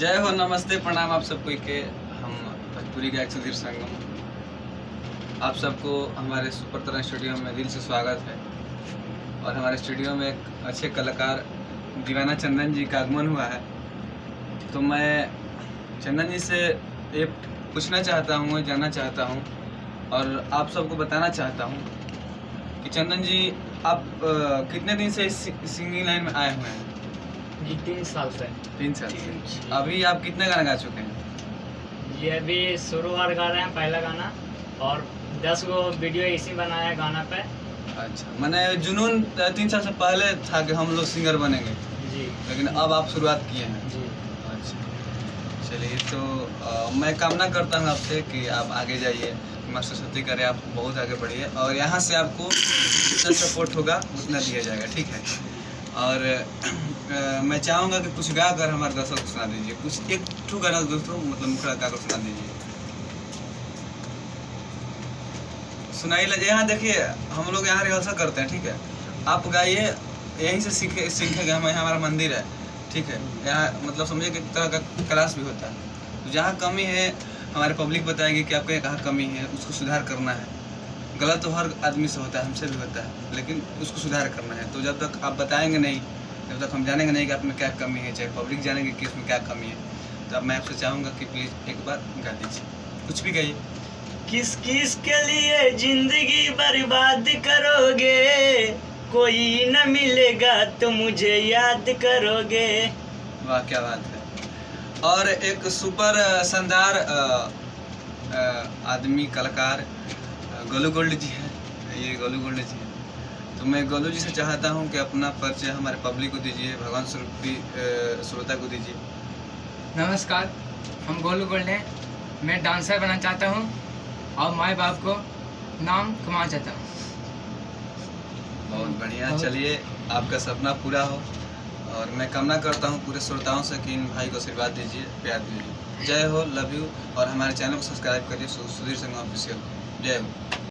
जय हो, नमस्ते, प्रणाम आप सबको के हम भोजपुरी गायक सुधीर संगम। आप सबको हमारे सुपर तरह स्टूडियो में दिल से स्वागत है। और हमारे स्टूडियो में एक अच्छे कलाकार दीवाना चंदन जी का आगमन हुआ है। तो मैं चंदन जी से ये पूछना चाहता हूँ, जानना चाहता हूँ और आप सबको बताना चाहता हूँ कि चंदन जी आप कितने दिन से सिंगिंग लाइन में आए हुए हैं? जी 3 साल से। 3 साल से। अभी आप कितने गाना गा चुके हैं? ये अभी शुरुआत गा रहे हैं पहला गाना और 10 गो वीडियो इसी बनाया है गाना पे। अच्छा, मैंने जुनून 3 साल से पहले था कि हम लोग सिंगर बनेंगे जी, लेकिन अब आप शुरुआत किए हैं। जी। अच्छा, चलिए तो मैं कामना करता हूँ आपसे कि आप आगे जाइए, माँ सरस्वती करे आप बहुत आगे बढ़िए और यहाँ से आपको जितना सपोर्ट होगा उतना दिया जाएगा, ठीक है। और मैं चाहूँगा कि कुछ गा कर हमारे दर्शक को सुना दीजिए, कुछ एक ठू गाना दोस्तों, मतलब मुखड़ा गा कर सुना दीजिए। सुनाइए, यहाँ देखिए हम लोग यहाँ रिहर्सल करते हैं, ठीक है। आप गाइए, यहीं से सीखेंगे हम। यहाँ हमारा मंदिर है, ठीक है। यहाँ मतलब समझिए कि तरह का क्लास भी होता है। तो जहाँ कमी है हमारे पब्लिक बताएगी कि आपके कहाँ कमी है, उसको सुधार करना है। गलत तो हर आदमी से होता है, हमसे भी होता है, लेकिन उसको सुधार करना है। तो जब तक आप बताएंगे नहीं, जब तक हम जानेंगे नहीं कि आप में क्या कमी है, चाहे पब्लिक जानेंगे कि इसमें क्या कमी है, तो अब मैं आपसे चाहूँगा कि प्लीज़ एक बार गा दीजिए, कुछ भी गाइए। किस किस के लिए जिंदगी बर्बाद करोगे, कोई न मिलेगा तो मुझे याद करोगे। वाह, क्या बात है। और एक सुपर शानदार आदमी कलाकार गोलू गोल्ड जी है, ये गोलू गोल्ड जी है। तो मैं गोलू जी से चाहता हूँ कि अपना परिचय हमारे पब्लिक को दीजिए, भगवान स्वरूपी श्रोता को दीजिए। नमस्कार, हम गोलू गोल्ड हैं। मैं डांसर बनना चाहता हूँ और माँ बाप को नाम कमाना चाहता हूँ। बहुत बढ़िया, चलिए आपका सपना पूरा हो और मैं कामना करता हूँ पूरे श्रोताओं से कि इन भाई को आशीर्वाद दीजिए, प्यार दीजिए। जय हो, लव यू। और हमारे चैनल को सब्सक्राइब करिए, सुधीर संगम ऑफिशियल। जय हो।